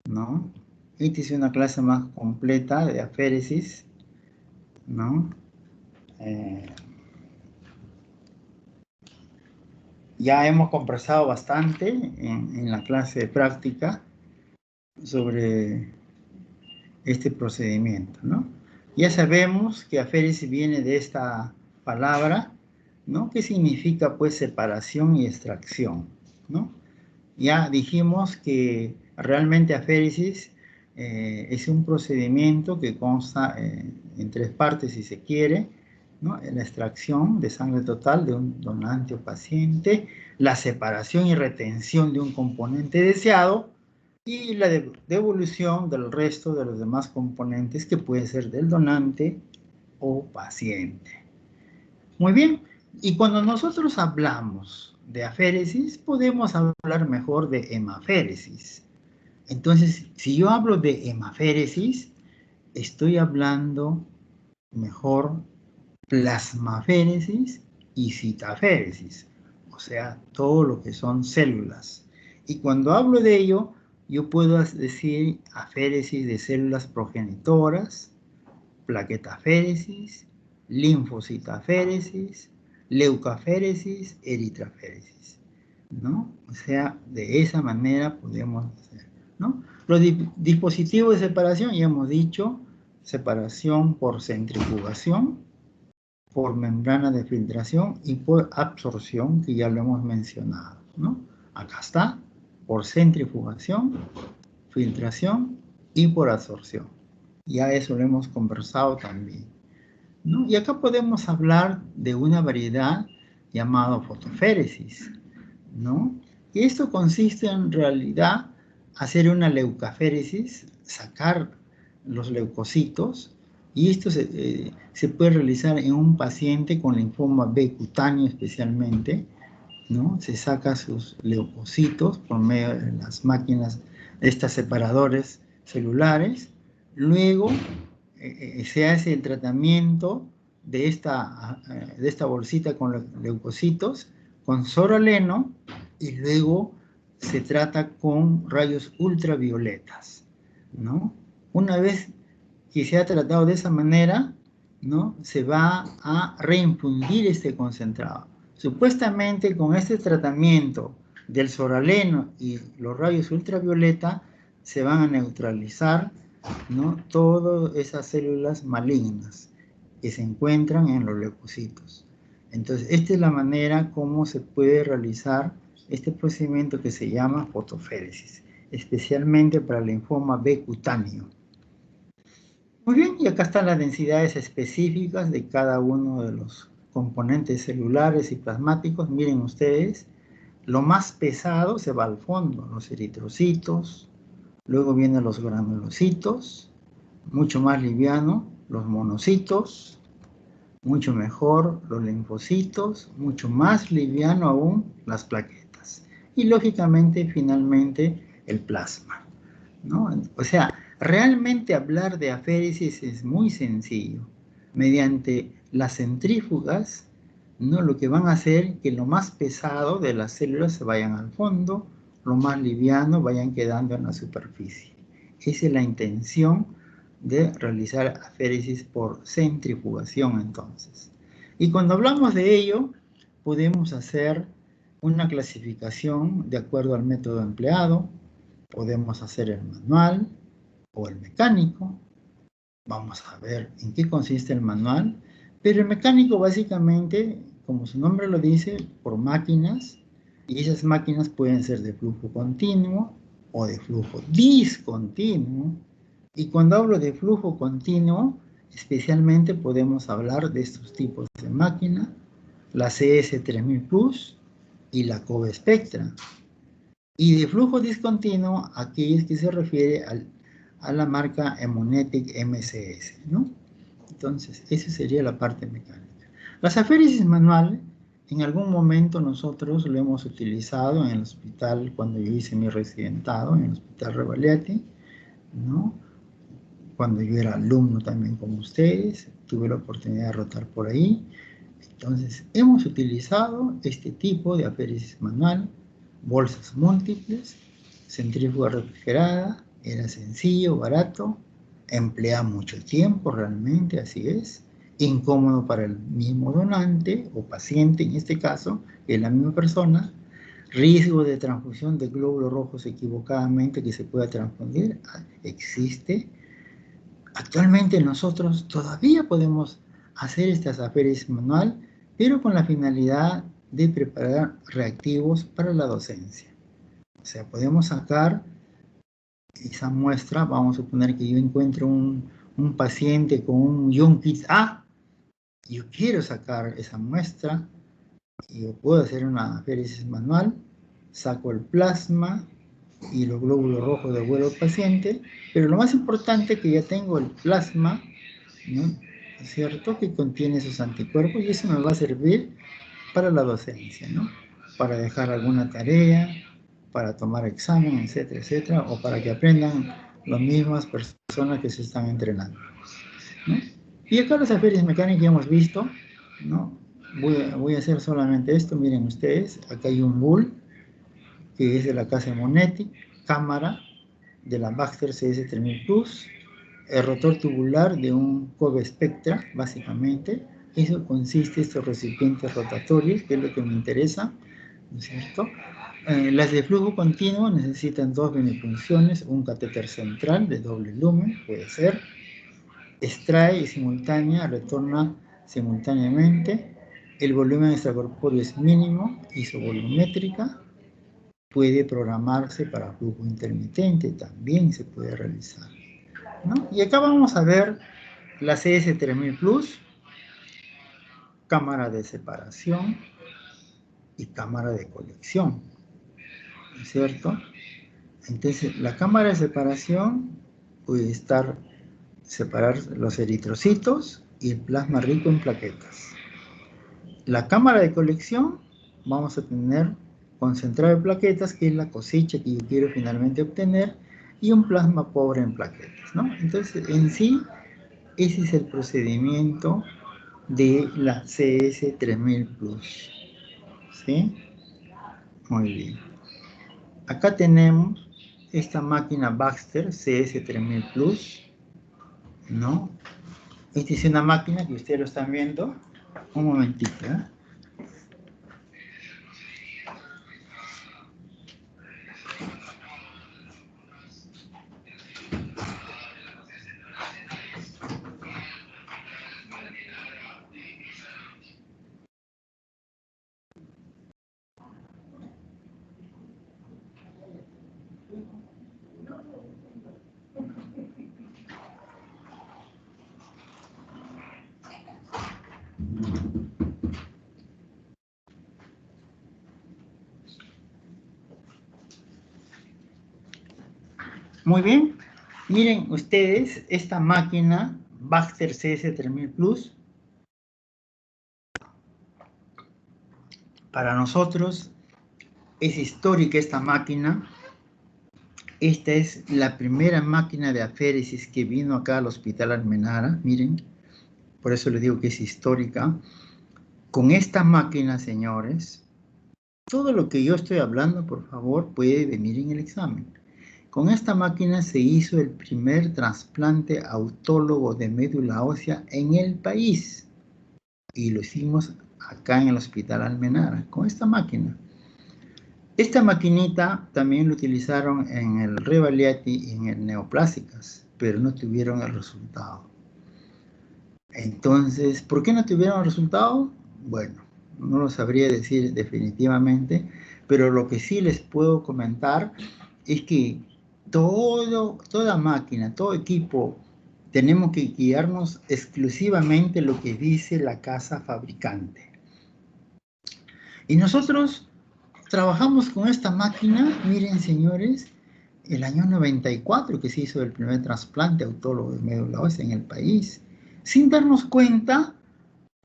¿no? Esta es una clase más completa de aféresis, ¿no? Ya hemos conversado bastante en la clase de práctica sobre este procedimiento, ¿no? Ya sabemos que aféresis viene de esta palabra, ¿no? Que significa, pues, separación y extracción, ¿no? Ya dijimos que realmente aféresis es un procedimiento que consta en tres partes, si se quiere, ¿no? La extracción de sangre total de un donante o paciente, la separación y retención de un componente deseado y la devolución del resto de los demás componentes que puede ser del donante o paciente. Muy bien, y cuando nosotros hablamos de aféresis, podemos hablar mejor de hemaféresis. Entonces, si yo hablo de hemaféresis, estoy hablando mejor plasmaféresis y citaféresis, o sea, todo lo que son células. Y cuando hablo de ello, yo puedo decir aféresis de células progenitoras, plaquetaféresis, linfocitaféresis, leucaféresis, eritraféresis, ¿no? O sea, de esa manera podemos hacer, ¿no? Los dispositivos de separación, ya hemos dicho, separación por centrifugación, por membrana de filtración y por absorción, que ya lo hemos mencionado, ¿no? Acá está, por centrifugación, filtración y por absorción. Ya eso lo hemos conversado también, ¿no? Y acá podemos hablar de una variedad llamada fotoféresis, ¿no? Y esto consiste en realidad hacer una leucaféresis, sacar los leucocitos, y esto se puede realizar en un paciente con linfoma B cutáneo especialmente, ¿no? Se saca sus leucocitos por medio de las máquinas, estas separadores celulares, luego se hace el tratamiento de esta bolsita con leucocitos, con soraleno, y luego se trata con rayos ultravioletas, ¿no? Una vez que se ha tratado de esa manera, ¿no? Se va a reinfundir este concentrado. Supuestamente con este tratamiento del soraleno y los rayos ultravioleta se van a neutralizar, ¿no? Todas esas células malignas que se encuentran en los leucocitos. Entonces, esta es la manera como se puede realizar este procedimiento que se llama fotoféresis, especialmente para el linfoma B cutáneo. Muy bien, y acá están las densidades específicas de cada uno de los componentes celulares y plasmáticos. Miren ustedes, lo más pesado se va al fondo, los eritrocitos, luego vienen los granulocitos, mucho más liviano, los monocitos, mucho mejor los linfocitos, mucho más liviano aún las plaquetas. Y lógicamente, finalmente, el plasma, ¿no? O sea, realmente hablar de aféresis es muy sencillo. Mediante las centrífugas, ¿no? Lo que van a hacer que lo más pesado de las células se vayan al fondo, lo más liviano vayan quedando en la superficie. Esa es la intención de realizar aféresis por centrifugación, entonces. Y cuando hablamos de ello, podemos hacer una clasificación de acuerdo al método empleado. Podemos hacer el manual o el mecánico. Vamos a ver en qué consiste el manual. Pero el mecánico básicamente, como su nombre lo dice, por máquinas. Y esas máquinas pueden ser de flujo continuo o de flujo discontinuo. Y cuando hablo de flujo continuo, especialmente podemos hablar de estos tipos de máquina, la CS3000 Plus y la Cove Spectra. Y de flujo discontinuo, aquí es que se refiere a la marca Emunetic MCS, ¿no? Entonces, esa sería la parte mecánica. Las aféresis manuales, en algún momento nosotros lo hemos utilizado en el hospital cuando yo hice mi residentado, en el Hospital Revalliati, ¿no? Cuando yo era alumno también como ustedes, tuve la oportunidad de rotar por ahí. Entonces, hemos utilizado este tipo de aféresis manual, bolsas múltiples, centrífuga refrigerada, Era sencillo, barato, emplea mucho tiempo realmente, así es. Incómodo para el mismo donante o paciente, en este caso, que es la misma persona. Riesgo de transfusión de glóbulos rojos equivocadamente que se pueda transfundir, existe. Actualmente nosotros todavía podemos hacer estas aféresis manual, pero con la finalidad de preparar reactivos para la docencia. O sea, podemos sacar esa muestra, vamos a suponer que yo encuentro un paciente con un Junquist A, yo quiero sacar esa muestra, y yo puedo hacer una aféresis manual, saco el plasma y los glóbulos rojos devuelvo al paciente, pero lo más importante es que ya tengo el plasma, ¿no? ¿Es cierto? Que contiene esos anticuerpos y eso me va a servir para la docencia, ¿no? Para dejar alguna tarea, para tomar examen, etcétera, etcétera, o para que aprendan las mismas personas que se están entrenando, ¿no? Y acá las aféresis mecánicas ya hemos visto, ¿no? Voy a hacer solamente esto, miren ustedes, acá hay un bull, que es de la casa Monetti, cámara de la Baxter CS3000 Plus, el rotor tubular de un Kobe Spectra, básicamente. Eso consiste en estos recipientes rotatorios, que es lo que me interesa, ¿no es cierto? Las de flujo continuo necesitan dos binifunciones, un catéter central de doble lumen, puede ser, extrae y simultánea, retorna simultáneamente, el volumen extracorpóreo es mínimo, isovolumétrica, puede programarse para flujo intermitente, también se puede realizar, ¿no? Y acá vamos a ver la CS3000 Plus, cámara de separación y cámara de colección, ¿no es cierto? Entonces, la cámara de separación puede separar los eritrocitos y el plasma rico en plaquetas. La cámara de colección, vamos a tener concentrado de plaquetas, que es la cosecha que yo quiero finalmente obtener, y un plasma pobre en plaquetas, ¿no? Entonces, en sí, ese es el procedimiento de la CS3000 Plus, ¿sí? Muy bien. Acá tenemos esta máquina Baxter CS3000 Plus, ¿no? Esta es una máquina que ustedes lo están viendo. Un momentito, ¿eh? Muy bien. Miren ustedes esta máquina Baxter CS3000 Plus. Para nosotros es histórica esta máquina. Esta es la primera máquina de aféresis que vino acá al Hospital Almenara. Miren, por eso les digo que es histórica. Con esta máquina, señores, todo lo que yo estoy hablando, por favor, puede venir en el examen. Con esta máquina se hizo el primer trasplante autólogo de médula ósea en el país. Y lo hicimos acá en el Hospital Almenara, con esta máquina. Esta maquinita también lo utilizaron en el Revaliati y en el Neoplásicas, pero no tuvieron el resultado. Entonces, ¿por qué no tuvieron el resultado? Bueno, no lo sabría decir definitivamente, pero lo que sí les puedo comentar es que toda máquina, todo equipo, tenemos que guiarnos exclusivamente lo que dice la casa fabricante. Y nosotros trabajamos con esta máquina, miren señores, el año 94 que se hizo el primer trasplante autólogo de médula ósea en el país, sin darnos cuenta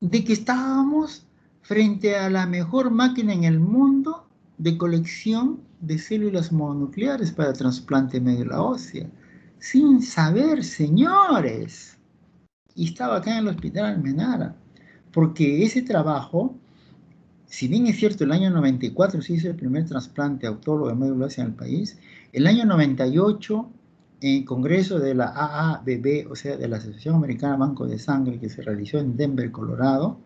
de que estábamos frente a la mejor máquina en el mundo de colección de células mononucleares para trasplante de médula ósea. Sin saber, señores. Y estaba acá en el Hospital Almenara, porque ese trabajo, si bien es cierto, el año 94 se hizo el primer trasplante autólogo de médula ósea en el país, el año 98 en el congreso de la AABB, o sea, de la Asociación Americana Banco de Sangre, que se realizó en Denver, Colorado,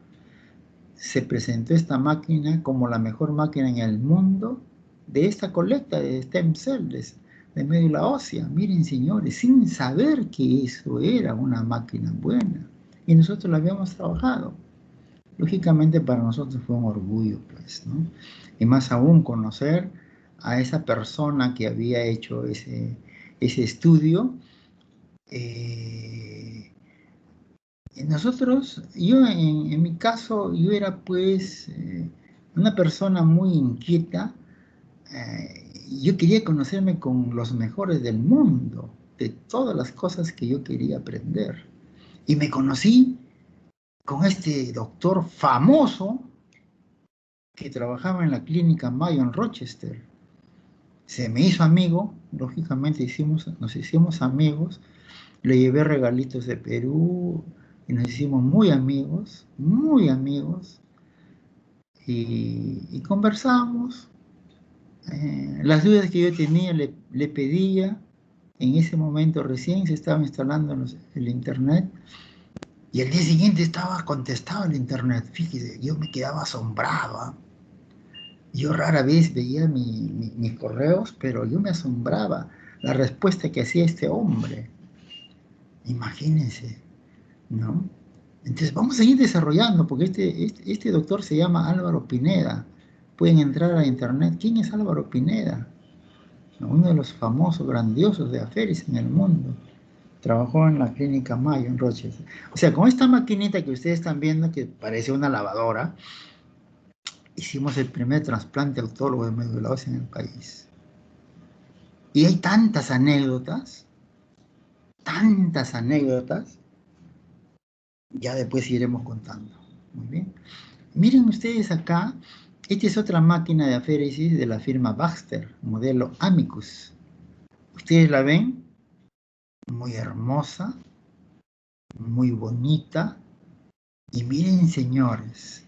se presentó esta máquina como la mejor máquina en el mundo de esta colecta de stem cells de médula ósea. Miren, señores, sin saber que eso era una máquina buena. Y nosotros la habíamos trabajado. Lógicamente para nosotros fue un orgullo, pues, ¿no? Y más aún conocer a esa persona que había hecho ese estudio. Nosotros, yo en mi caso, yo era pues una persona muy inquieta. Yo quería conocerme con los mejores del mundo, de todas las cosas que yo quería aprender. Y me conocí con este doctor famoso que trabajaba en la clínica Mayo en Rochester. Se me hizo amigo, lógicamente nos hicimos amigos, le llevé regalitos de Perú y nos hicimos muy amigos, y conversamos. Las dudas que yo tenía le pedía. En ese momento recién se estaba instalando el internet y el día siguiente estaba contestado el internet. Fíjese, yo me quedaba asombrado, ¿ah? Yo rara vez veía mis correos, pero yo me asombraba la respuesta que hacía este hombre. Imagínense, ¿no? Entonces vamos a ir desarrollando, porque este doctor se llama Álvaro Pineda. Pueden entrar a internet. ¿Quién es Álvaro Pineda? Uno de los famosos, grandiosos de Aferis en el mundo. Trabajó en la clínica Mayo en Rochester. O sea, con esta maquinita que ustedes están viendo, que parece una lavadora, hicimos el primer trasplante autólogo de médula ósea en el país. Y hay tantas anécdotas, ya después iremos contando. Muy bien. Miren ustedes acá, esta es otra máquina de aféresis de la firma Baxter, modelo Amicus. Ustedes la ven, muy hermosa, muy bonita. Y miren, señores,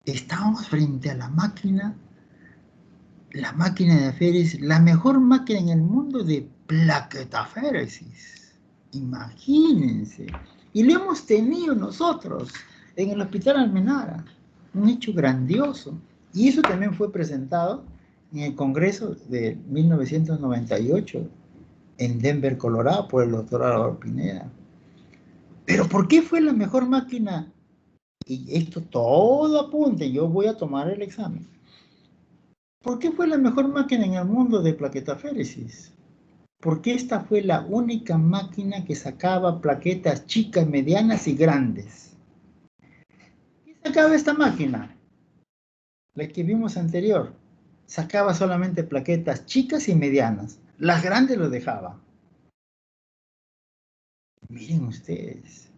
estamos frente a la máquina de aféresis, la mejor máquina en el mundo de plaquetaféresis. Imagínense. Y lo hemos tenido nosotros en el Hospital Almenara. Un hecho grandioso. Y eso también fue presentado en el Congreso de 1998 en Denver, Colorado, por el doctor Álvaro Pineda. Pero ¿por qué fue la mejor máquina? Y esto todo apunte, yo voy a tomar el examen. ¿Por qué fue la mejor máquina en el mundo de plaquetaféresis? Porque esta fue la única máquina que sacaba plaquetas chicas, medianas y grandes. ¿Qué sacaba esta máquina? La que vimos anterior. Sacaba solamente plaquetas chicas y medianas. Las grandes lo dejaba. Miren ustedes.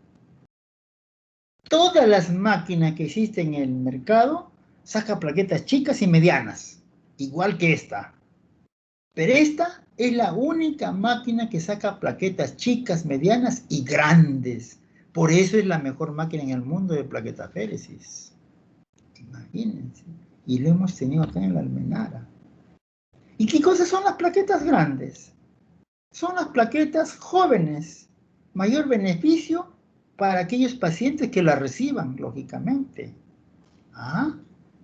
Todas las máquinas que existen en el mercado sacan plaquetas chicas y medianas. Igual que esta. Pero esta es la única máquina que saca plaquetas chicas, medianas y grandes. Por eso es la mejor máquina en el mundo de plaquetaféresis. Imagínense. Y lo hemos tenido acá en la Almenara. ¿Y qué cosas son las plaquetas grandes? Son las plaquetas jóvenes. Mayor beneficio para aquellos pacientes que la reciban, lógicamente. ¿Ah?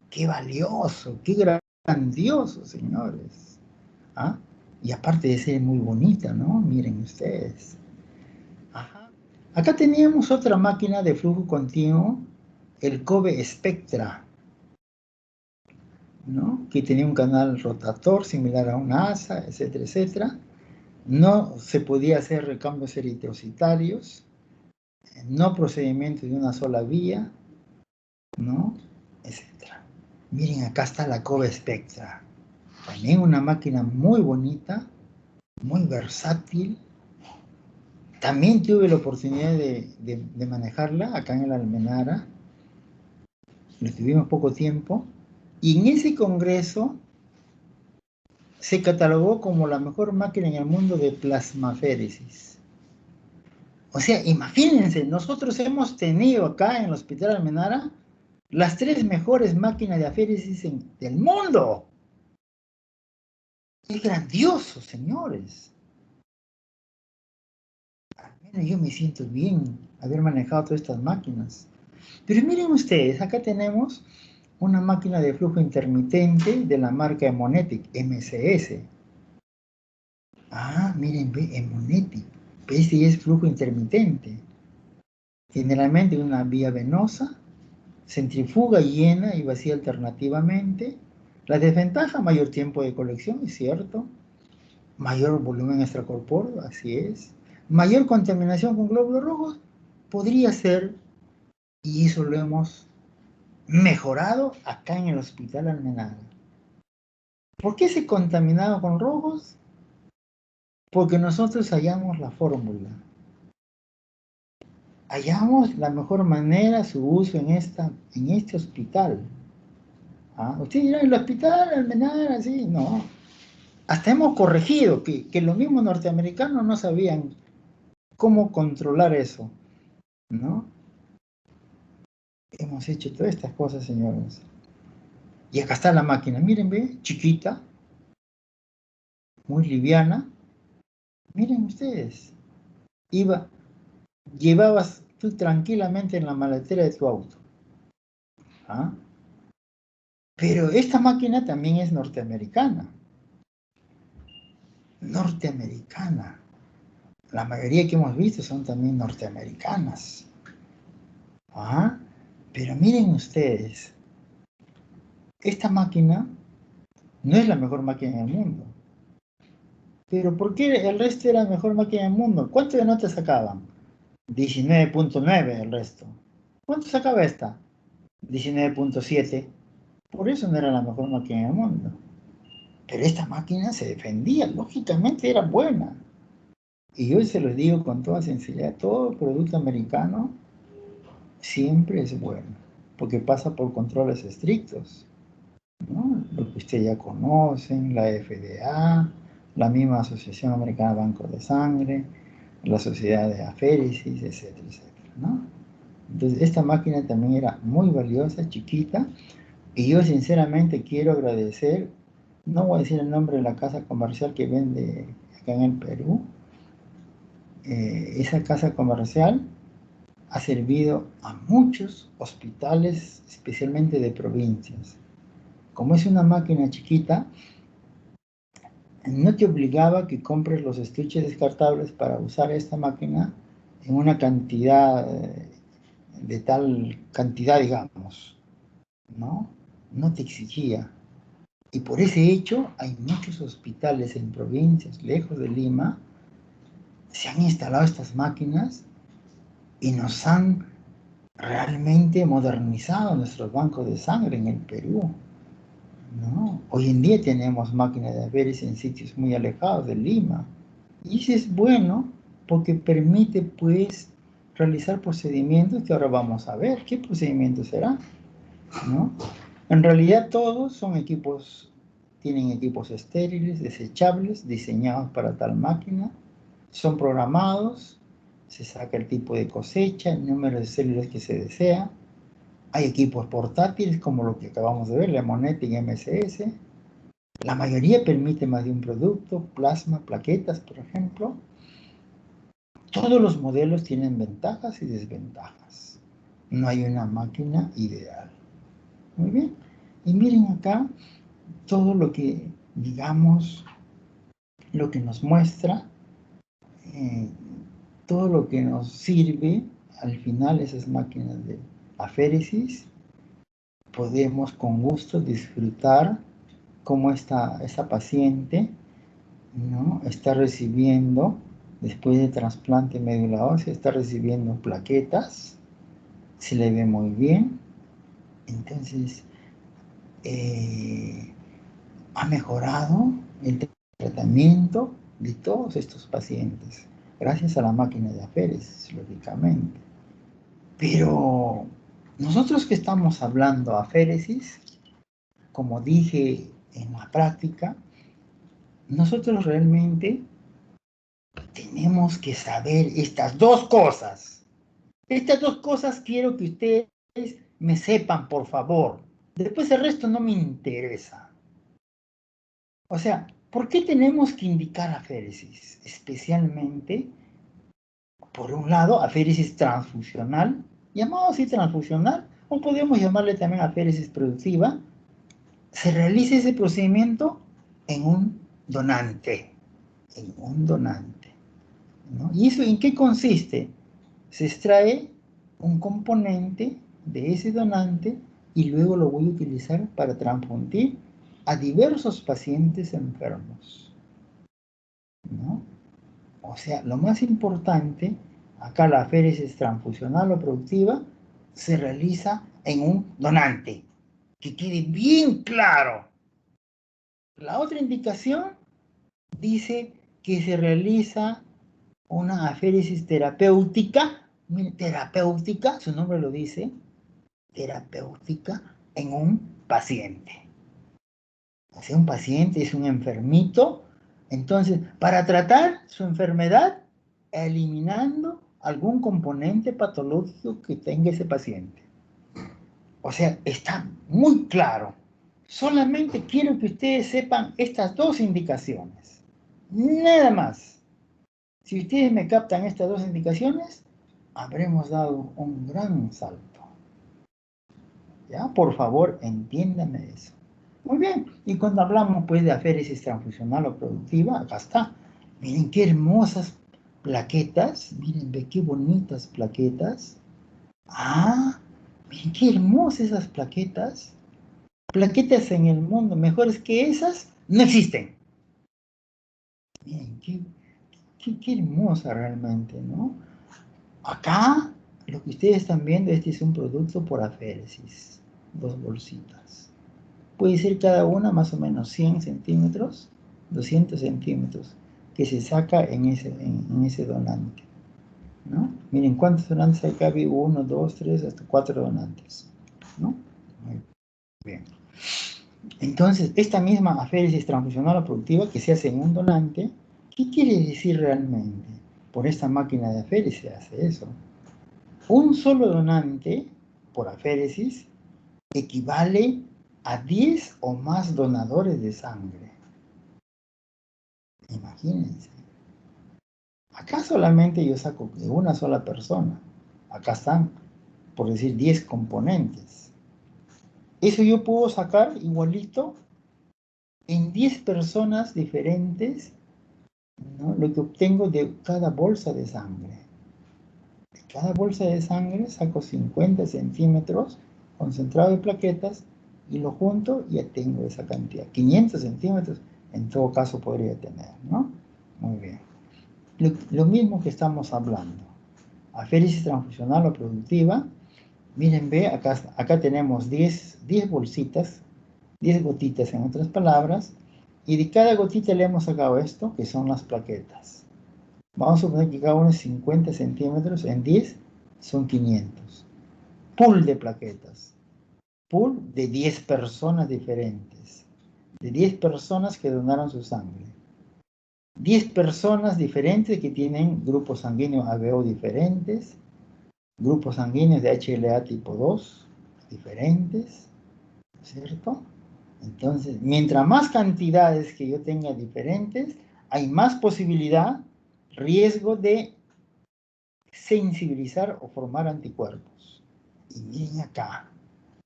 ¡Qué valioso! ¡Qué grandioso, señores! ¿Ah? Y aparte de ser muy bonita, ¿no? Miren ustedes. Ajá. Acá teníamos otra máquina de flujo continuo, el Kobe Spectra, ¿no? Que tenía un canal rotator similar a un ASA, etcétera, etcétera. No se podía hacer recambios eritrocitarios, no procedimientos de una sola vía, ¿no? Etcétera. Miren, acá está la Kobe Spectra. También una máquina muy bonita, muy versátil. También tuve la oportunidad de manejarla acá en el Almenara. Lo tuvimos poco tiempo. Y en ese congreso se catalogó como la mejor máquina en el mundo de plasmaféresis. O sea, imagínense, nosotros hemos tenido acá en el Hospital Almenara las 3 mejores máquinas de aféresis del mundo. Es grandioso, señores. Bueno, yo me siento bien haber manejado todas estas máquinas. Pero miren ustedes, acá tenemos una máquina de flujo intermitente de la marca Emonetic, MCS. Ah, miren, ve, Emonetic. Este ya es flujo intermitente. Generalmente una vía venosa, centrifuga llena y vacía alternativamente. La desventaja, mayor tiempo de colección, es cierto. Mayor volumen extracorpóreo, así es. Mayor contaminación con glóbulos rojos, podría ser, y eso lo hemos mejorado acá en el Hospital Almenara. ¿Por qué se contaminaba con rojos? Porque nosotros hallamos la fórmula. Hallamos la mejor manera su uso en este hospital. ¿Ah? Usted dirá, el hospital Almenara, así, no. Hasta hemos corregido que los mismos norteamericanos no sabían cómo controlar eso, ¿no? Hemos hecho todas estas cosas, señores. Y acá está la máquina, miren, ve, chiquita, muy liviana. Miren ustedes, llevabas tú tranquilamente en la maletera de tu auto. ¿Ah? Pero esta máquina también es norteamericana. Norteamericana. La mayoría que hemos visto son también norteamericanas. ¿Ah? Pero miren ustedes, esta máquina no es la mejor máquina del mundo. Pero ¿por qué el resto era la mejor máquina del mundo? ¿Cuánto de notas sacaban? 19.9 el resto. ¿Cuánto sacaba esta? 19.7. Por eso no era la mejor máquina del mundo. Pero esta máquina se defendía, lógicamente era buena. Y yo se los digo con toda sinceridad, todo producto americano siempre es bueno, porque pasa por controles estrictos, ¿no? Lo que ustedes ya conocen, la FDA, la misma Asociación Americana de Banco de Sangre, la Sociedad de Aféresis, etcétera, etcétera, ¿no? Entonces, esta máquina también era muy valiosa, chiquita, y yo sinceramente quiero agradecer, no voy a decir el nombre de la casa comercial que vende acá en el Perú, esa casa comercial ha servido a muchos hospitales, especialmente de provincias. Como es una máquina chiquita, no te obligaba a que compres los estuches descartables para usar esta máquina en una cantidad de tal cantidad, digamos, ¿no? No te exigía. Y por ese hecho hay muchos hospitales en provincias lejos de Lima, se han instalado estas máquinas y nos han realmente modernizado nuestros bancos de sangre en el Perú, ¿no? Hoy en día tenemos máquinas de Aferes en sitios muy alejados de Lima. Y eso es bueno porque permite, pues, realizar procedimientos que ahora vamos a ver. ¿Qué procedimiento será? ¿No? En realidad todos son equipos, tienen equipos estériles, desechables, diseñados para tal máquina, son programados, se saca el tipo de cosecha, el número de células que se desea. Hay equipos portátiles como lo que acabamos de ver, la Monetic MCS. La mayoría permite más de un producto, plasma, plaquetas, por ejemplo. Todos los modelos tienen ventajas y desventajas. No hay una máquina ideal. Muy bien. Y miren acá todo lo que, digamos, lo que nos muestra, eh, todo lo que nos sirve, al final esas máquinas de aféresis, podemos con gusto disfrutar cómo esta paciente, ¿no? Está recibiendo, después de trasplante médula ósea, está recibiendo plaquetas, se le ve muy bien. Entonces, ha mejorado el tratamiento de todos estos pacientes, gracias a la máquina de aféresis, lógicamente. Pero nosotros que estamos hablando aféresis, como dije en la práctica, nosotros realmente tenemos que saber estas dos cosas. Estas dos cosas quiero que ustedes me sepan, por favor. Después el resto no me interesa. O sea, ¿por qué tenemos que indicar aféresis? Especialmente por un lado, aféresis transfusional, llamado así transfusional, o podemos llamarle también aféresis productiva. Se realiza ese procedimiento en un donante, ¿no? ¿Y eso en qué consiste? Se extrae un componente de ese donante y luego lo voy a utilizar para transfundir a diversos pacientes enfermos, ¿no? O sea, lo más importante, acá la aféresis transfusional o productiva se realiza en un donante, que quede bien claro. La otra indicación dice que se realiza una aféresis terapéutica, terapéutica, su nombre lo dice, terapéutica en un paciente. O sea, un paciente es un enfermito, entonces, para tratar su enfermedad, eliminando algún componente patológico que tenga ese paciente. O sea, está muy claro. Solamente quiero que ustedes sepan estas dos indicaciones. Nada más. Si ustedes me captan estas dos indicaciones, habremos dado un gran salto. ¿Ya? Por favor, entiéndanme eso. Muy bien. Y cuando hablamos pues de aféresis transfusional o productiva, acá está. Miren qué hermosas plaquetas. Miren, ve qué bonitas plaquetas. Ah, miren qué hermosas esas plaquetas. Plaquetas en el mundo mejores que esas no existen. Miren, qué hermosa realmente, ¿no? Acá, lo que ustedes están viendo, este es un producto por aféresis. Dos bolsitas. Puede ser cada una más o menos 100 centímetros, 200 centímetros, que se saca en ese donante, ¿no? Miren cuántos donantes hay acá, 1, 2, 3, hasta 4 donantes, ¿no? Muy bien. Entonces, esta misma aféresis transfusional o productiva que se hace en un donante, ¿qué quiere decir realmente? Por esta máquina de aféresis se hace eso. Un solo donante por aféresis equivale a 10 o más donadores de sangre. Imagínense. Acá solamente yo saco de una sola persona. Acá están, por decir, 10 componentes. Eso yo puedo sacar igualito en 10 personas diferentes, ¿no? Lo que obtengo de cada bolsa de sangre. De cada bolsa de sangre saco 50 centímetros concentrado de plaquetas y lo junto y ya tengo esa cantidad. 500 centímetros en todo caso podría tener, ¿no? Muy bien. Lo mismo que estamos hablando. Aféresis transfusional o productiva. Miren, ve, acá tenemos 10 bolsitas, 10 gotitas en otras palabras, y de cada gotita le hemos sacado esto, que son las plaquetas. Vamos a suponer que cada uno es 50 centímetros, en 10 son 500. Pool de plaquetas. Pool de 10 personas diferentes. De 10 personas que donaron su sangre. 10 personas diferentes que tienen grupos sanguíneos ABO diferentes. Grupos sanguíneos de HLA tipo 2 diferentes. ¿Cierto? Entonces, mientras más cantidades que yo tenga diferentes, hay más posibilidad, riesgo de sensibilizar o formar anticuerpos. Y miren acá,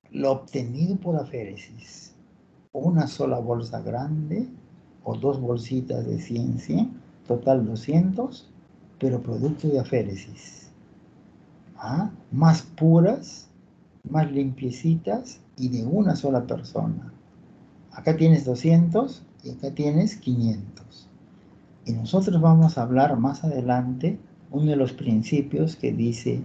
lo obtenido por aféresis, una sola bolsa grande o dos bolsitas de 100, total 200, pero producto de aféresis. ¿Ah? Más puras, más limpiecitas y de una sola persona. Acá tienes 200 y acá tienes 500. Y nosotros vamos a hablar más adelante uno de los principios que dice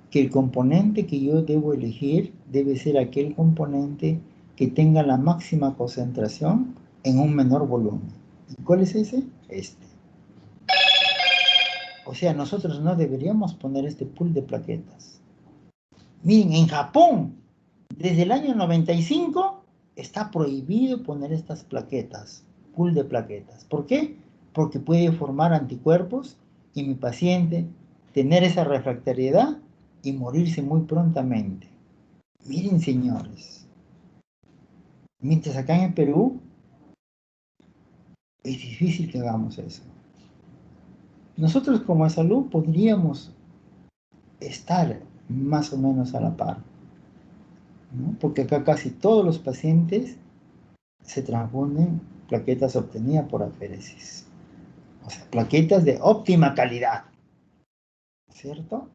que el componente que yo debo elegir debe ser aquel componente que tenga la máxima concentración en un menor volumen. ¿Y cuál es ese? Este. O sea, nosotros no deberíamos poner este pool de plaquetas. Miren, en Japón, desde el año 95, está prohibido poner estas plaquetas, pool de plaquetas. ¿Por qué? Porque puede formar anticuerpos y mi paciente tener esa refractariedad y morirse muy prontamente. Miren, señores, mientras acá en el Perú es difícil que hagamos eso. nosotros como salud podríamos estar más o menos a la par, ¿no? Porque acá casi todos los pacientes se transfunden plaquetas obtenidas por aféresis. O sea, plaquetas de óptima calidad, ¿cierto?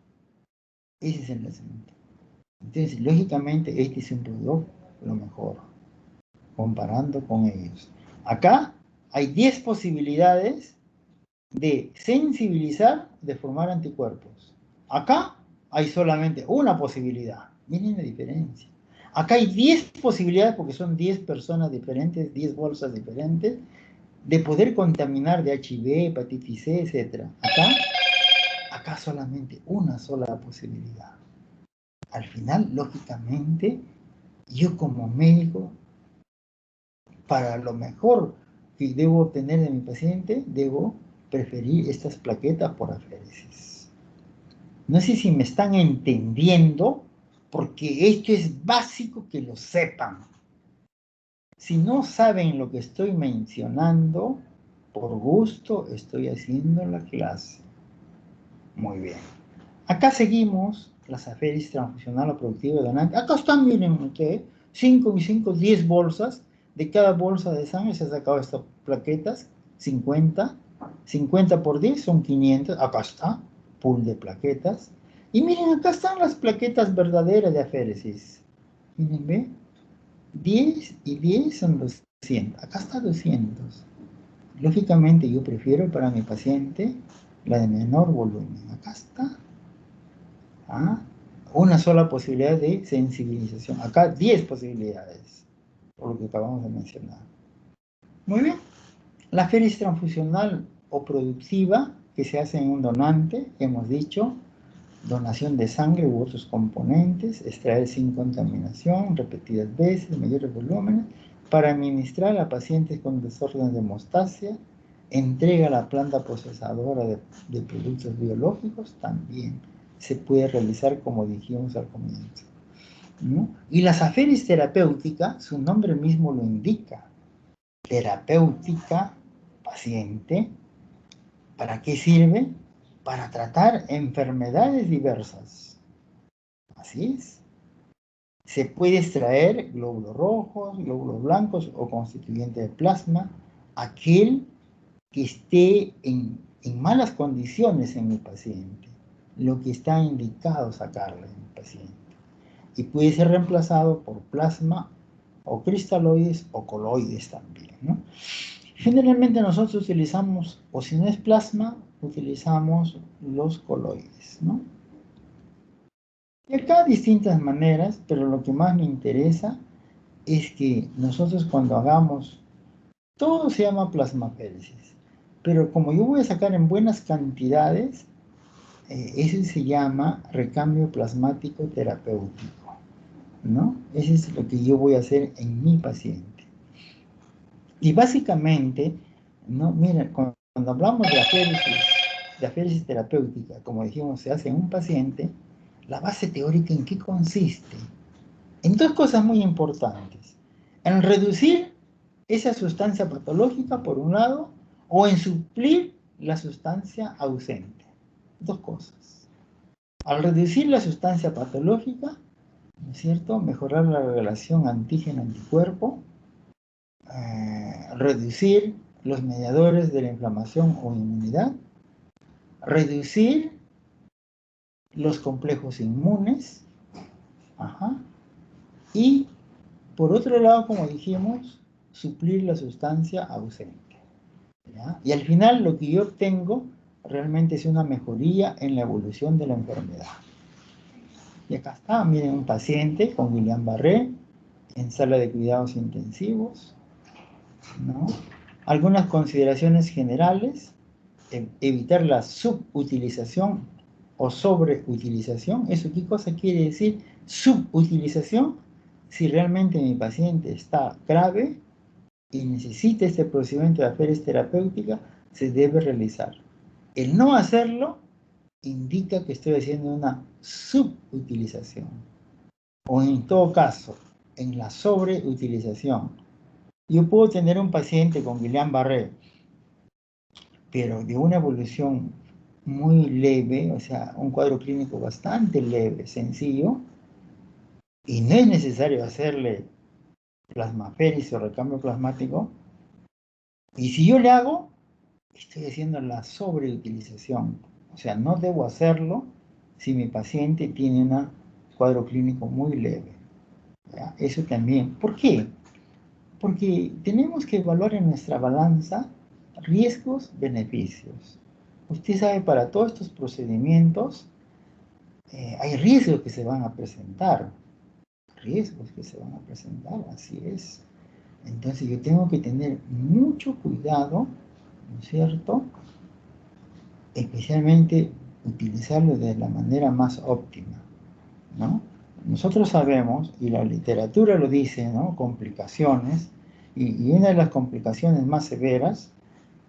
Ese es el asunto. Entonces, lógicamente, este es un producto lo mejor, comparando con ellos. Acá hay 10 posibilidades de sensibilizar, de formar anticuerpos. Acá hay solamente una posibilidad. Miren la diferencia. Acá hay 10 posibilidades, porque son 10 personas diferentes, 10 bolsas diferentes, de poder contaminar de HIV, hepatitis C, etc. Acá solamente una sola posibilidad. Al final, lógicamente, yo como médico, para lo mejor que debo obtener de mi paciente, debo preferir estas plaquetas por aféresis. No sé si me están entendiendo, porque esto es básico que lo sepan. Si no saben lo que estoy mencionando, por gusto estoy haciendo la clase. Muy bien. Acá seguimos las aféresis transfusional o productiva donante. Acá están, miren, ¿qué? 5 y 5, 10 bolsas. De cada bolsa de sangre se han sacado estas plaquetas, 50. 50 por 10 son 500. Acá está, pool de plaquetas. Y miren, acá están las plaquetas verdaderas de aféresis. Miren, ¿ve? 10 y 10 son 200. Acá está 200. Lógicamente yo prefiero para mi paciente la de menor volumen. Acá está. ¿Ah? Una sola posibilidad de sensibilización. Acá 10 posibilidades, por lo que acabamos de mencionar. Muy bien. La aféresis transfusional o productiva que se hace en un donante, hemos dicho, donación de sangre u otros componentes, extraer sin contaminación, repetidas veces, mayores volúmenes, para administrar a pacientes con desórdenes de hemostasia, entrega a la planta procesadora de productos biológicos, también se puede realizar como dijimos al comienzo, ¿no? Y la aféresis terapéutica, su nombre mismo lo indica, terapéutica, paciente, ¿para qué sirve? Para tratar enfermedades diversas. Así es. Se puede extraer glóbulos rojos, glóbulos blancos o constituyente de plasma, aquel que esté en malas condiciones en mi paciente, lo que está indicado sacarle en mi paciente. Y puede ser reemplazado por plasma o cristaloides o coloides también, ¿no? Generalmente nosotros utilizamos, o si no es plasma, utilizamos los coloides, ¿no? Y acá distintas maneras, pero lo que más me interesa es que nosotros cuando hagamos, todo se llama plasmaféresis, pero como yo voy a sacar en buenas cantidades, eso se llama recambio plasmático terapéutico, ¿no? Eso es lo que yo voy a hacer en mi paciente. Y básicamente, ¿no? Mira, cuando hablamos de aféresis terapéutica, como dijimos, se hace en un paciente, la base teórica ¿en qué consiste? En dos cosas muy importantes. En reducir esa sustancia patológica, por un lado, o en suplir la sustancia ausente. Dos cosas. Al reducir la sustancia patológica, ¿no es cierto? Mejorar la relación antígeno-anticuerpo, reducir los mediadores de la inflamación o inmunidad, reducir los complejos inmunes, ajá, y por otro lado, como dijimos, suplir la sustancia ausente, ¿ya? Y al final lo que yo obtengo realmente es una mejoría en la evolución de la enfermedad. Y acá está, miren, un paciente con Guillain-Barré en sala de cuidados intensivos, ¿no? Algunas consideraciones generales: evitar la subutilización o sobreutilización. ¿Eso qué cosa quiere decir? Subutilización, si realmente mi paciente está grave y necesita este procedimiento de aféresis terapéutica, se debe realizar. El no hacerlo indica que estoy haciendo una subutilización. O en todo caso, en la sobreutilización. Yo puedo tener un paciente con Guillain-Barré, pero de una evolución muy leve, o sea, un cuadro clínico bastante leve, sencillo, y no es necesario hacerle plasmaféresis o recambio plasmático, y si yo le hago, estoy haciendo la sobreutilización, o sea, no debo hacerlo si mi paciente tiene un cuadro clínico muy leve. ¿Ya? Eso también. ¿Por qué? Porque tenemos que evaluar en nuestra balanza riesgos, beneficios. Usted sabe, para todos estos procedimientos hay riesgos que se van a presentar. Riesgos que se van a presentar, así es. Entonces yo tengo que tener mucho cuidado, ¿no es cierto? Especialmente utilizarlo de la manera más óptima, ¿no? Nosotros sabemos, y la literatura lo dice, ¿no? Complicaciones, y una de las complicaciones más severas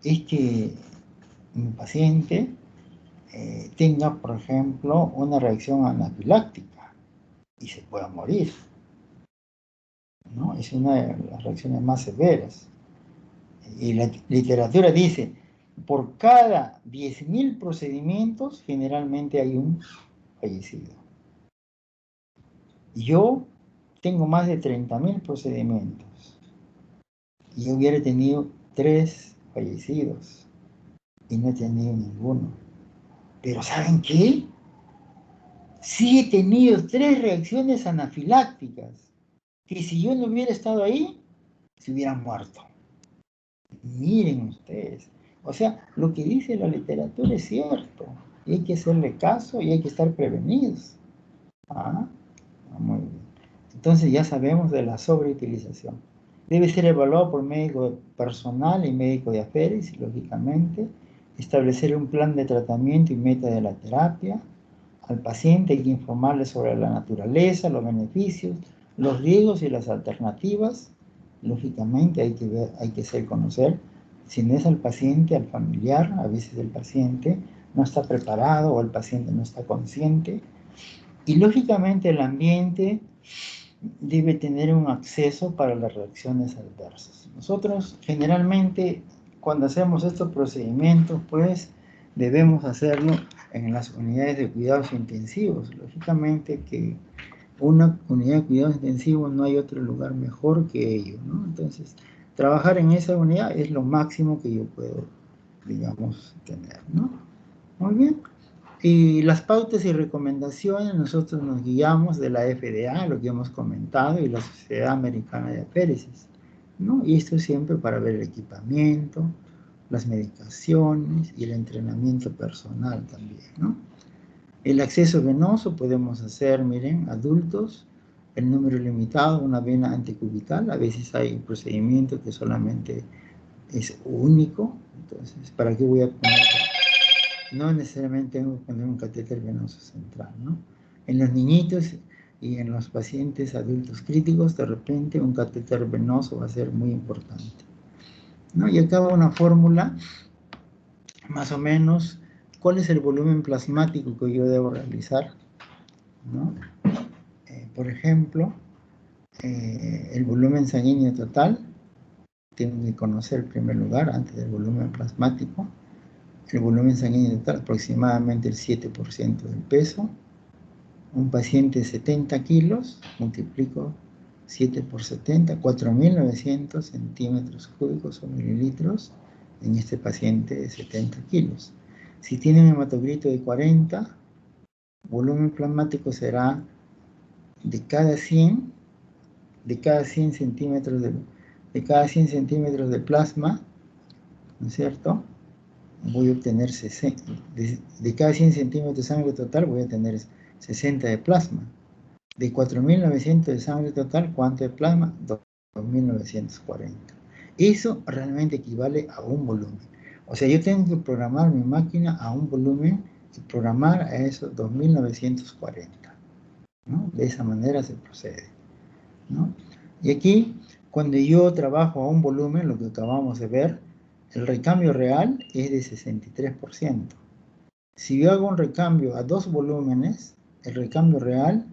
es que un paciente tenga, por ejemplo, una reacción anafiláctica y se pueda morir, ¿no? Es una de las reacciones más severas. Y la literatura dice, por cada 10.000 procedimientos, generalmente hay un fallecido. Yo tengo más de 30.000 procedimientos y yo hubiera tenido 3 fallecidos y no he tenido ninguno. Pero ¿saben qué? Sí he tenido 3 reacciones anafilácticas que si yo no hubiera estado ahí, se hubieran muerto. Miren ustedes. O sea, lo que dice la literatura es cierto. Y hay que hacerle caso y hay que estar prevenidos. Ah, muy bien. Entonces ya sabemos de la sobreutilización. Debe ser evaluado por médico personal y médico de aféresis, lógicamente. Establecer un plan de tratamiento y meta de la terapia. Al paciente hay que informarle sobre la naturaleza, los beneficios, los riesgos y las alternativas. Lógicamente hay que ver, hay que hacer conocer, si no es al paciente, al familiar. A veces el paciente no está preparado o el paciente no está consciente. Y lógicamente el ambiente debe tener un acceso para las reacciones adversas. Nosotros generalmente cuando hacemos estos procedimientos, pues debemos hacerlo en las unidades de cuidados intensivos. Lógicamente que una unidad de cuidados intensivos no hay otro lugar mejor que ello, ¿no? Entonces, trabajar en esa unidad es lo máximo que yo puedo, digamos, tener, ¿no? Muy bien. Y las pautas y recomendaciones, nosotros nos guiamos de la FDA, lo que hemos comentado, y la Sociedad Americana de Aféresis, ¿no? Y esto siempre para ver el equipamiento, las medicaciones y el entrenamiento personal también, ¿no? El acceso venoso podemos hacer, miren, adultos, el número limitado, una vena anticubital. A veces hay procedimientos que solamente es único. Entonces, ¿para qué voy a poner? No necesariamente tengo que poner un catéter venoso central, ¿no? En los niñitos y en los pacientes adultos críticos, de repente un catéter venoso va a ser muy importante, ¿no? Y acá va una fórmula, más o menos, cuál es el volumen plasmático que yo debo realizar, ¿no? Por ejemplo, el volumen sanguíneo total, tengo que conocer en primer lugar, antes del volumen plasmático. El volumen sanguíneo total, aproximadamente el 7% del peso. Un paciente de 70 kilos, multiplico 7 por 70, 4.900 centímetros cúbicos o mililitros en este paciente de 70 kilos. Si tiene un hematocrito de 40, volumen plasmático será de cada 100 centímetros de plasma, ¿no es cierto? Voy a obtener 60, de cada 100 centímetros de sangre total voy a tener 60 de plasma. De 4.900 de sangre total, ¿cuánto de plasma? 2.940. Eso realmente equivale a un volumen. O sea, yo tengo que programar mi máquina a un volumen y programar a esos 2.940, ¿no? De esa manera se procede, ¿no? Y aquí, cuando yo trabajo a un volumen, lo que acabamos de ver, el recambio real es de 63%. Si yo hago un recambio a 2 volúmenes, el recambio real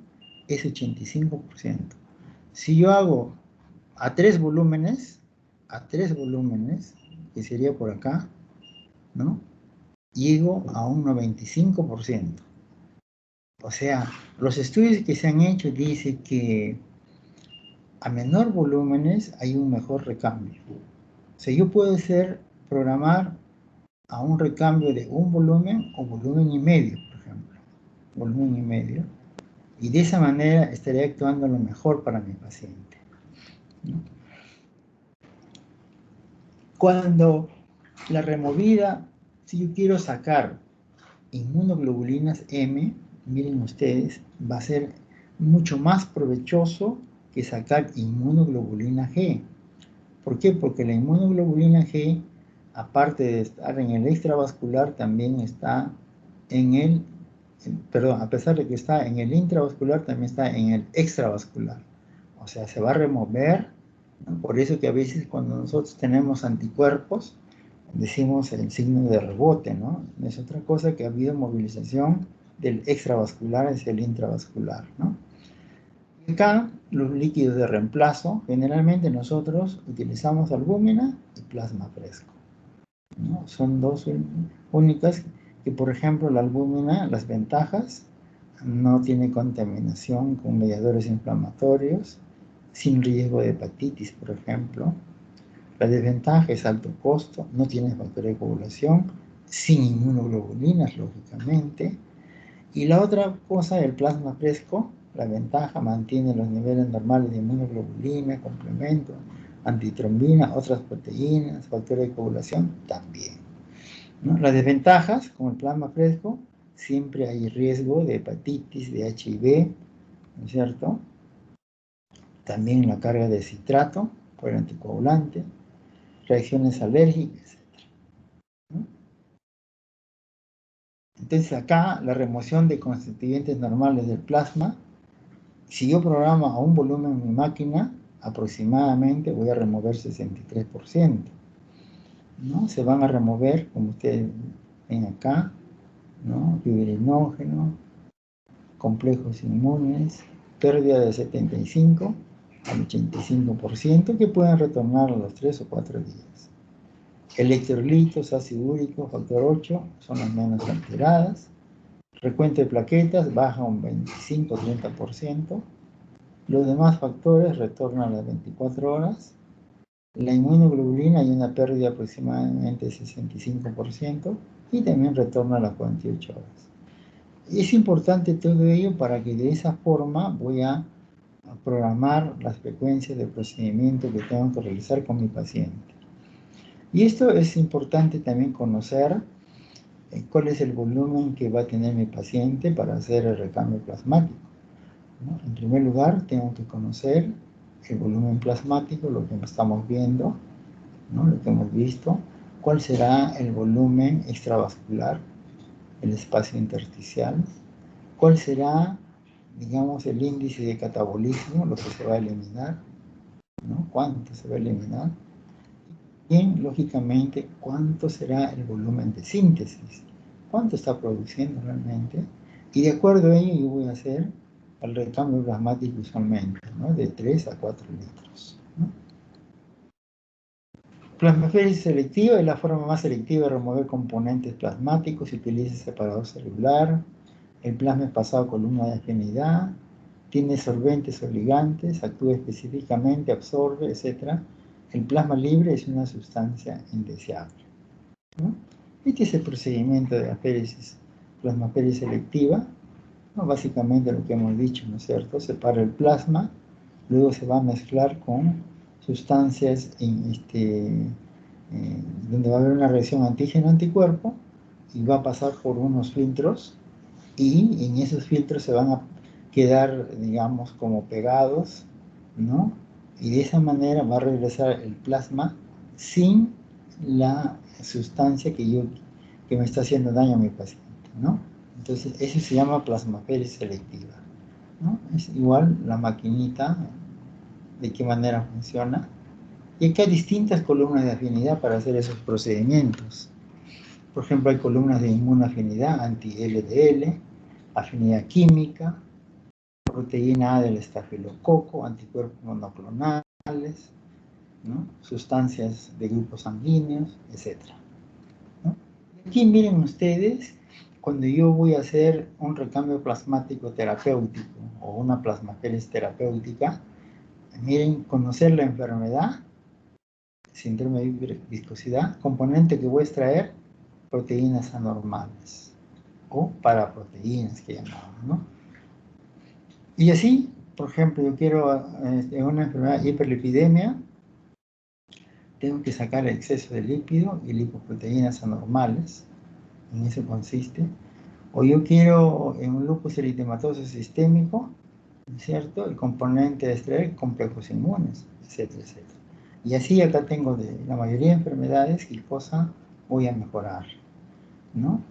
es 85%. Si yo hago a 3 volúmenes, que sería por acá, ¿no? llego a un 95%. O sea, los estudios que se han hecho dicen que a menor volúmenes hay un mejor recambio. O sea, yo puedo programar a un recambio de un volumen o volumen y medio, por ejemplo. Volumen y medio. Y de esa manera estaría actuando lo mejor para mi paciente, ¿no? Cuando la removida, si yo quiero sacar inmunoglobulinas M, miren ustedes, va a ser mucho más provechoso que sacar inmunoglobulina G. ¿Por qué? Porque la inmunoglobulina G, aparte de estar en el extravascular, también está en el, perdón, a pesar de que está en el intravascular, también está en el extravascular. O sea, se va a remover, ¿no? Por eso que a veces cuando nosotros tenemos anticuerpos, decimos el signo de rebote, ¿no? Es otra cosa que ha habido movilización del extravascular hacia el intravascular, ¿no? Y acá, los líquidos de reemplazo, generalmente nosotros utilizamos albúmina y plasma fresco, ¿no? Son dos únicas que, por ejemplo, la albúmina, las ventajas, no tiene contaminación con mediadores inflamatorios, sin riesgo de hepatitis, por ejemplo. La desventaja es alto costo, no tiene factor de coagulación, sin inmunoglobulinas, lógicamente. Y la otra cosa, el plasma fresco, la ventaja mantiene los niveles normales de inmunoglobulina, complemento, antitrombina, otras proteínas, factor de coagulación también, ¿no? Las desventajas, con el plasma fresco, siempre hay riesgo de hepatitis, de HIV, ¿no es cierto? También la carga de citrato por el anticoagulante, reacciones alérgicas, etc., ¿no? Entonces acá la remoción de constituyentes normales del plasma, si yo programo a un volumen en mi máquina, aproximadamente voy a remover 63%, ¿no? Se van a remover, como ustedes ven acá, ¿no? Fibrinógeno, complejos inmunes, pérdida de 75 al 85%, que pueden retornar a los 3 o 4 días. Electrolitos, ácido úrico, factor 8 son las menos alteradas. Recuento de plaquetas baja un 25-30%. Los demás factores retornan a las 24 horas. La inmunoglobulina hay una pérdida de aproximadamente 65% y también retorna a las 48 horas. Es importante todo ello para que de esa forma voy a programar las frecuencias de procedimiento que tengo que realizar con mi paciente. Y esto es importante también conocer cuál es el volumen que va a tener mi paciente para hacer el recambio plasmático, ¿no? En primer lugar, tengo que conocer el volumen plasmático, lo que estamos viendo, ¿no? Lo que hemos visto. ¿Cuál será el volumen extravascular, el espacio intersticial? ¿Cuál será, digamos, el índice de catabolismo, lo que se va a eliminar, ¿no? ¿Cuánto se va a eliminar? Bien, lógicamente, ¿cuánto será el volumen de síntesis? ¿Cuánto está produciendo realmente? Y de acuerdo a ello, yo voy a hacer el recambio plasmático usualmente, ¿no? De 3 a 4 litros, ¿no? Plasmaféresis selectiva es la forma más selectiva de remover componentes plasmáticos. Se utiliza separador celular. El plasma es pasado a columna de afinidad. Tiene solventes o ligantes. Actúa específicamente, absorbe, etc. El plasma libre es una sustancia indeseable, ¿no? Este es el procedimiento de la plasmaféresis selectiva, ¿no? Básicamente lo que hemos dicho, ¿no es cierto? Se para el plasma, luego se va a mezclar con sustancias donde va a haber una reacción antígeno-anticuerpo y va a pasar por unos filtros y en esos filtros se van a quedar, digamos, como pegados, ¿no? Y de esa manera va a regresar el plasma sin la sustancia que me está haciendo daño a mi paciente, ¿no? Entonces, eso se llama plasmaféresis selectiva, ¿no? Es igual la maquinita, de qué manera funciona. Y acá hay distintas columnas de afinidad para hacer esos procedimientos. Por ejemplo, hay columnas de inmunoafinidad, anti-LDL, afinidad química, proteína A del estafilococo, anticuerpos monoclonales, ¿no? Sustancias de grupos sanguíneos, etc., ¿no? aquí miren ustedes, cuando yo voy a hacer un recambio plasmático terapéutico o una plasmaféresis terapéutica, miren, conocer la enfermedad, síndrome de hiperviscosidad, componente que voy a extraer, proteínas anormales o paraproteínas que llamamos, ¿no? Y así, por ejemplo, yo quiero en una enfermedad hiperlipidemia, tengo que sacar el exceso de lípido y lipoproteínas anormales, en eso consiste. O yo quiero en un lupus eritematoso sistémico, ¿no es cierto? El componente de extraer complejos inmunes, etcétera, etcétera. Y así acá tengo de la mayoría de enfermedades qué cosa voy a mejorar, ¿no?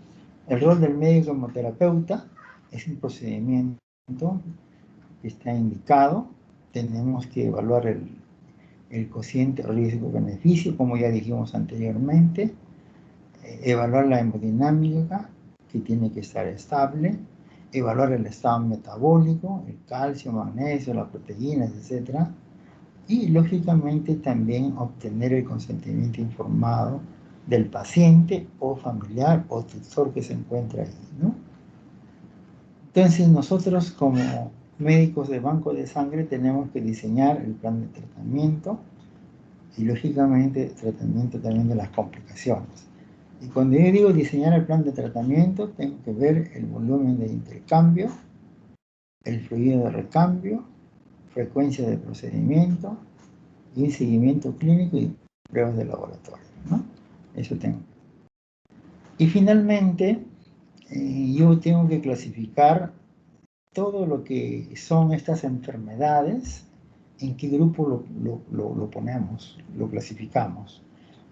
El rol del médico como terapeuta es un procedimiento que está indicado. Tenemos que evaluar el cociente riesgo-beneficio, como ya dijimos anteriormente, evaluar la hemodinámica, que tiene que estar estable, evaluar el estado metabólico, el calcio, magnesio, las proteínas, etc. Y, lógicamente, también obtener el consentimiento informado del paciente o familiar o tutor que se encuentra ahí, ¿no? Entonces, nosotros como médicos de banco de sangre tenemos que diseñar el plan de tratamiento y, lógicamente, tratamiento también de las complicaciones. Y cuando yo digo diseñar el plan de tratamiento, tengo que ver el volumen de intercambio, el fluido de recambio, frecuencia de procedimiento y un seguimiento clínico y pruebas de laboratorio, ¿no? Eso tengo. Y finalmente, yo tengo que clasificar todo lo que son estas enfermedades, en qué grupo lo ponemos, lo clasificamos.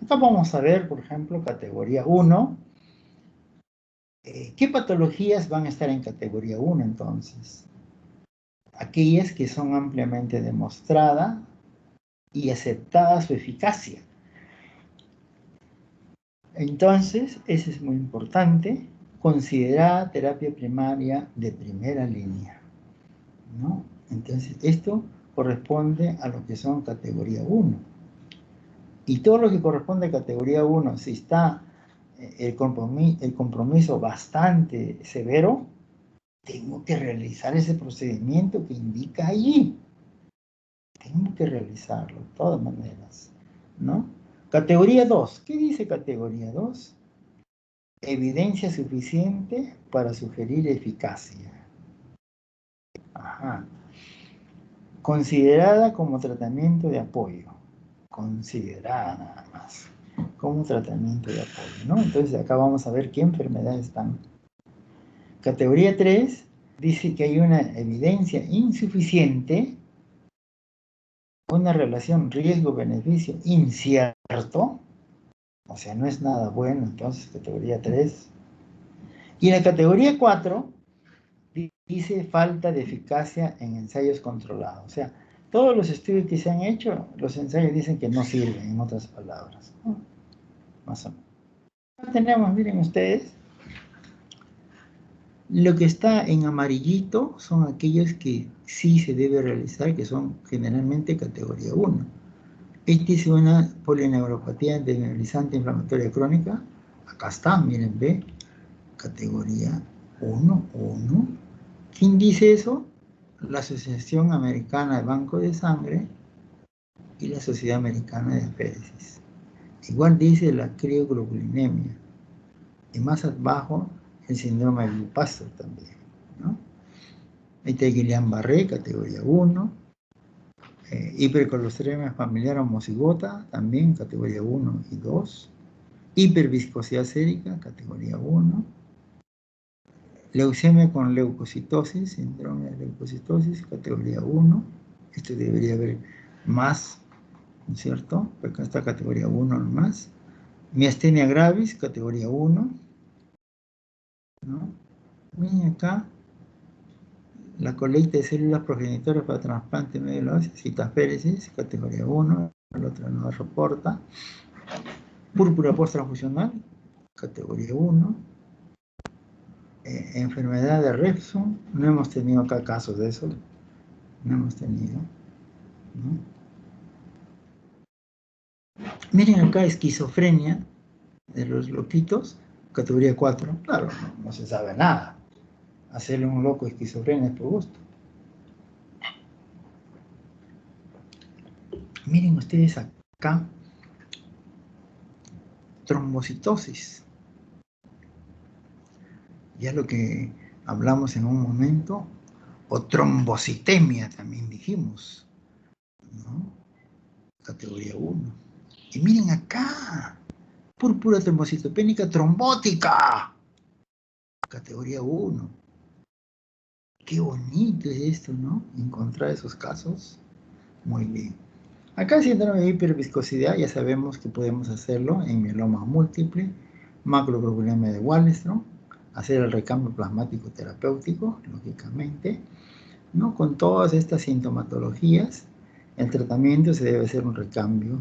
Acá vamos a ver, por ejemplo, categoría 1. ¿Qué patologías van a estar en categoría 1 entonces? Aquellas que son ampliamente demostradas y aceptada su eficacia. Entonces, eso es muy importante. Considerar terapia primaria de primera línea, ¿no? Entonces, esto corresponde a lo que son categoría 1. Y todo lo que corresponde a categoría 1, si está el compromiso bastante severo, tengo que realizar ese procedimiento que indica allí. Tengo que realizarlo de todas maneras, ¿no? Categoría 2. ¿Qué dice categoría 2? Evidencia suficiente para sugerir eficacia. Ajá. Considerada como tratamiento de apoyo. Considerada nada más. Como tratamiento de apoyo, ¿no? Entonces acá vamos a ver qué enfermedades están. Categoría 3 dice que hay una evidencia insuficiente, una relación riesgo-beneficio incierto, o sea, no es nada bueno, entonces categoría 3. Y la categoría 4 dice falta de eficacia en ensayos controlados. O sea, todos los estudios que se han hecho, los ensayos dicen que no sirven, en otras palabras. Más o menos. Tenemos, miren ustedes, lo que está en amarillito son aquellos que sí se debe realizar, que son generalmente categoría 1. Esta es una polineuropatía desmineralizante inflamatoria crónica. Acá está, miren, ve, categoría 1. ¿Quién dice eso? La Asociación Americana de Banco de Sangre y la Sociedad Americana de Aféresis. Igual dice la crioglobulinemia. Y más abajo, el síndrome de Pasteur también, ¿no? Ahí está Guillain-Barré, categoría 1. Hipercolesterolemia familiar homocigota, también categoría 1 y 2. Hiperviscosidad sérica, categoría 1. Leucemia con leucocitosis, síndrome de leucocitosis, categoría 1. Esto debería haber más, ¿no es cierto? Pero acá está categoría 1 nomás. Miastenia gravis, categoría 1. ¿No? Miren acá, la colecta de células progenitoras para trasplante medular ósea, citaféresis, categoría 1, el otro no reporta. Púrpura post-transfusional, categoría 1. Enfermedad de Refsum, no hemos tenido acá casos de eso, no hemos tenido, ¿no? Miren acá, esquizofrenia de los loquitos, Categoría 4, claro, no se sabe nada. Hacerle un loco esquizofrenia es por gusto. Miren ustedes acá, trombocitosis. Ya lo que hablamos en un momento, o trombocitemia también dijimos, ¿no? Categoría 1. Y miren acá, púrpura trombocitopénica trombótica, categoría 1. Qué bonito es esto, ¿no? Encontrar esos casos. Muy bien. Acá síndrome de hiperviscosidad, ya sabemos que podemos hacerlo en mieloma múltiple, macroglobulinemia de Waldenström, hacer el recambio plasmático terapéutico, lógicamente, ¿no? Con todas estas sintomatologías, el tratamiento se debe hacer un recambio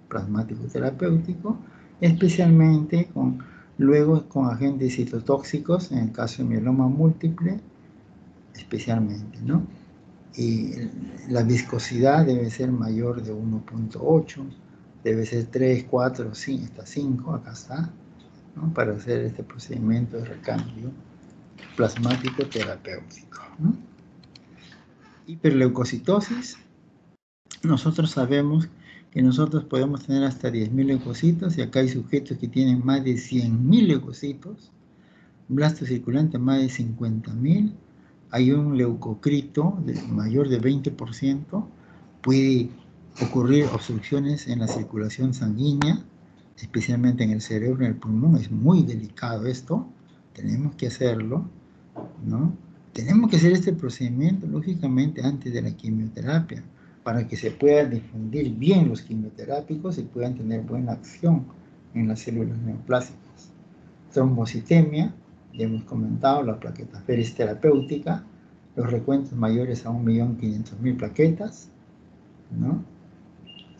plasmático terapéutico, especialmente luego con agentes citotóxicos, en el caso de mieloma múltiple, especialmente, ¿no? Y la viscosidad debe ser mayor de 1.8, debe ser 3, 4, 5, hasta 5, acá está, ¿no? Para hacer este procedimiento de recambio plasmático terapéutico, ¿no? Hiperleucocitosis, nosotros sabemos que nosotros podemos tener hasta 10.000 leucocitos y acá hay sujetos que tienen más de 100.000 leucocitos, blasto circulante más de 50.000, hay un leucocrito mayor de 20%, puede ocurrir obstrucciones en la circulación sanguínea, especialmente en el cerebro, en el pulmón, es muy delicado esto, tenemos que hacerlo, ¿no? Tenemos que hacer este procedimiento, lógicamente, antes de la quimioterapia, para que se puedan difundir bien los quimioterápicos y puedan tener buena acción en las células neoplásicas. Trombocitemia, ya hemos comentado, la plaquetaferesis terapéutica, los recuentos mayores a 1.500.000 plaquetas, ¿no?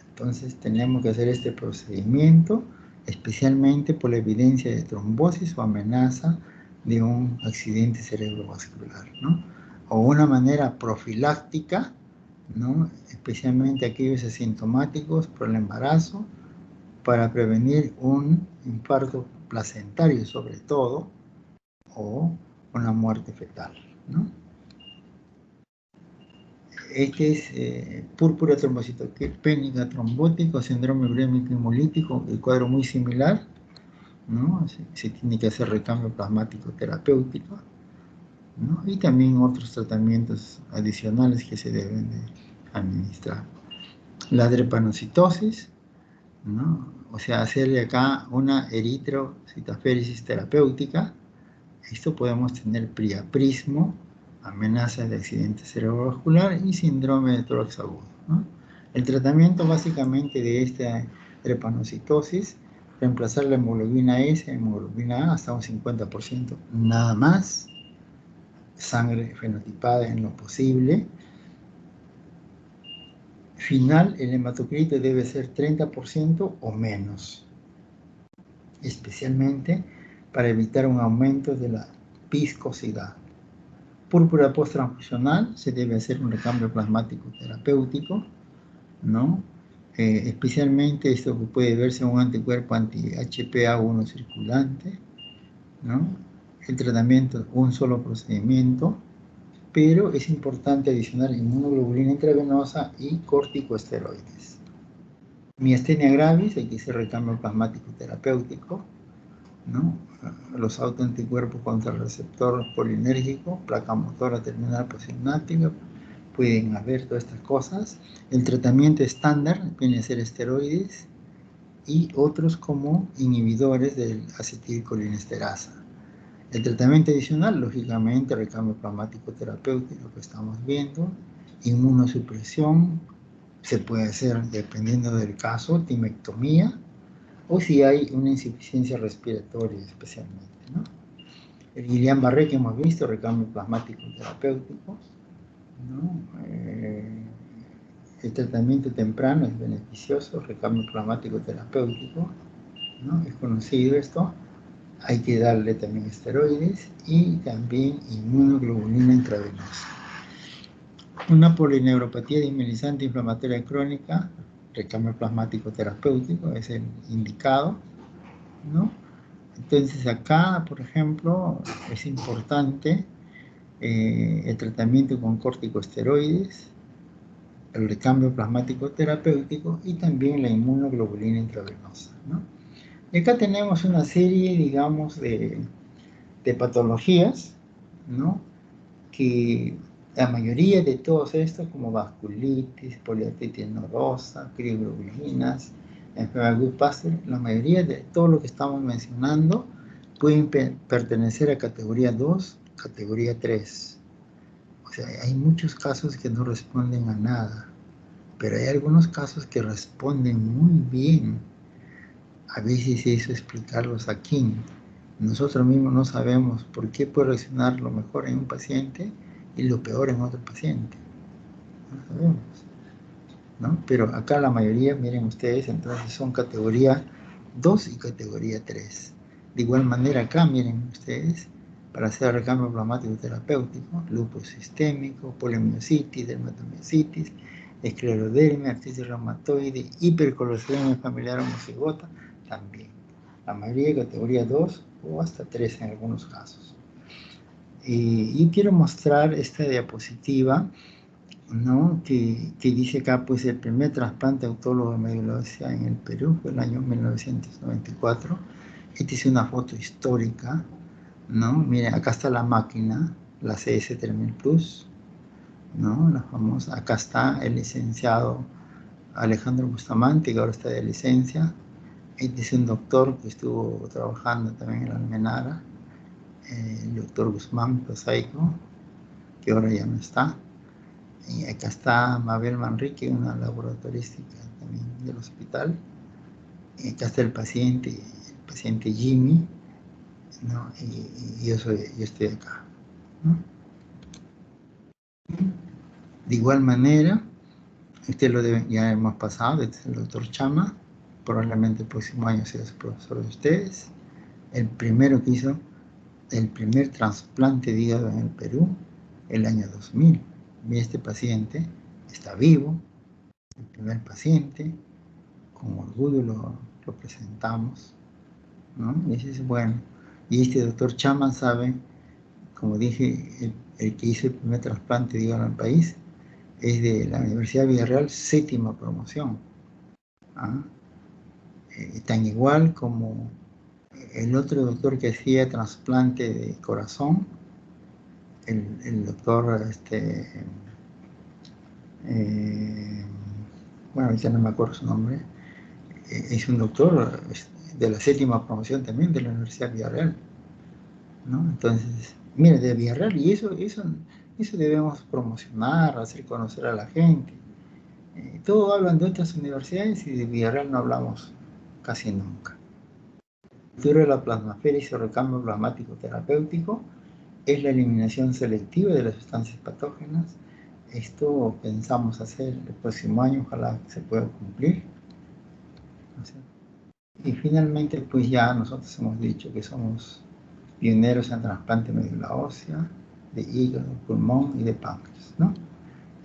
Entonces tenemos que hacer este procedimiento, especialmente por la evidencia de trombosis o amenaza de un accidente cerebrovascular, ¿no? O una manera profiláctica, ¿no? Especialmente aquellos asintomáticos por el embarazo, para prevenir un infarto placentario sobre todo, o una muerte fetal, ¿no? Este es púrpura trombocitopénica trombótico, síndrome urémico hemolítico, el cuadro muy similar, ¿no? Se tiene que hacer recambio plasmático terapéutico, ¿no? Y también otros tratamientos adicionales que se deben de administrar. La drepanocitosis, ¿no? O sea, hacerle acá una eritrocitaféresis terapéutica. Esto podemos tener priaprismo, amenaza de accidente cerebrovascular y síndrome de tórax agudo, ¿no? El tratamiento básicamente de esta drepanocitosis, reemplazar la hemoglobina S, hemoglobina A hasta un 50%, nada más, sangre fenotipada en lo posible. Final, el hematocrito debe ser 30% o menos, especialmente para evitar un aumento de la viscosidad. Púrpura posttransfusional, se debe hacer un recambio plasmático terapéutico, ¿no? Especialmente esto que puede verse un anticuerpo anti-HPA1 circulante, ¿no? El tratamiento, un solo procedimiento, pero es importante adicionar inmunoglobulina intravenosa y corticosteroides. Miastenia gravis, hay que hacer recambio plasmático terapéutico, ¿no? Los autoanticuerpos contra el receptor polinérgico, placa motora terminal postsináptica, pueden haber todas estas cosas. El tratamiento estándar viene a ser esteroides y otros como inhibidores del acetilcolinesterasa. El tratamiento adicional, lógicamente, recambio plasmático terapéutico que estamos viendo, inmunosupresión, se puede hacer, dependiendo del caso, timectomía, o si hay una insuficiencia respiratoria especialmente, ¿no? El Guillain-Barré que hemos visto, recambio plasmático terapéutico, ¿no? El tratamiento temprano es beneficioso, recambio plasmático terapéutico, ¿no? Es conocido esto. Hay que darle también esteroides y también inmunoglobulina intravenosa. Una polineuropatía dismielizante inflamatoria crónica, recambio plasmático terapéutico es el indicado, ¿no? Entonces acá, por ejemplo, es importante el tratamiento con corticosteroides, el recambio plasmático terapéutico y también la inmunoglobulina intravenosa, ¿no? Y acá tenemos una serie, digamos, de patologías, ¿no? Que la mayoría de todos estos, como vasculitis, poliartritis nodosa, crioglobulinas, enfermedad de Goodpasture, la mayoría de todo lo que estamos mencionando pueden pertenecer a categoría 2, categoría 3. O sea, hay muchos casos que no responden a nada, pero hay algunos casos que responden muy bien. A veces eso explicarlos aquí. Nosotros mismos no sabemos por qué puede reaccionar lo mejor en un paciente y lo peor en otro paciente. No sabemos, ¿no? Pero acá la mayoría, miren ustedes, entonces son categoría 2 y categoría 3. De igual manera acá, miren ustedes, para hacer recambio plasmático terapéutico, lupus sistémico, polimiositis, dermatomiositis, esclerodermia, artritis reumatoide, hipercolesterolemia familiar homocigota, también. La mayoría de categoría 2 o hasta 3 en algunos casos. Y quiero mostrar esta diapositiva, ¿no? Que dice acá, pues, el primer trasplante autólogo de médula ósea en el Perú fue el año 1994. Esta es una foto histórica, ¿no? Miren, acá está la máquina, la CS3000 Plus, ¿no? La famosa. Acá está el licenciado Alejandro Bustamante, que ahora está de licencia. Este es un doctor que estuvo trabajando también en la Almenara, el doctor Guzmán Prosaico, que ahora ya no está. Y acá está Mabel Manrique, una laboratorística también del hospital. Y acá está el paciente Jimmy, ¿no? Y yo estoy acá, ¿no? De igual manera, ustedes lo deben, ya hemos pasado, este es el doctor Chama, probablemente el próximo año sea su profesor de ustedes. El primero que hizo el primer trasplante de hígado en el Perú, el año 2000. Y este paciente está vivo, el primer paciente, con orgullo lo presentamos, ¿no? Y ese es bueno. Y este doctor Chama sabe, como dije, el que hizo el primer trasplante de hígado en el país, es de la Universidad de Villarreal, 7ª promoción. ¿Ah? Tan igual como el otro doctor que hacía trasplante de corazón, el doctor, bueno, ahorita no me acuerdo su nombre, es un doctor de la 7ª promoción también de la Universidad de Villarreal, ¿no? Entonces, mire, de Villarreal, y eso debemos promocionar, hacer conocer a la gente. Todos hablan de otras universidades y de Villarreal no hablamos casi nunca. El futuro de la plasmaféresis o recambio plasmático terapéutico es la eliminación selectiva de las sustancias patógenas. Esto pensamos hacer el próximo año, ojalá se pueda cumplir. Y finalmente, pues ya nosotros hemos dicho que somos pioneros en trasplante de médula ósea, de hígado, pulmón y de páncreas, ¿no?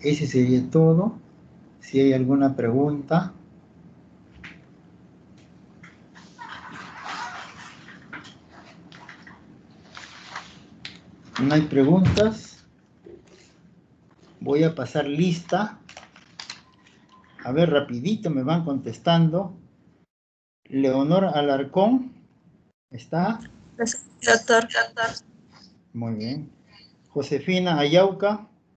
Ese sería todo. Si hay alguna pregunta. No hay preguntas. Voy a pasar lista. A ver, rapidito me van contestando. Leonor Alarcón, ¿está? Doctor. Muy bien. Josefina Ayauca.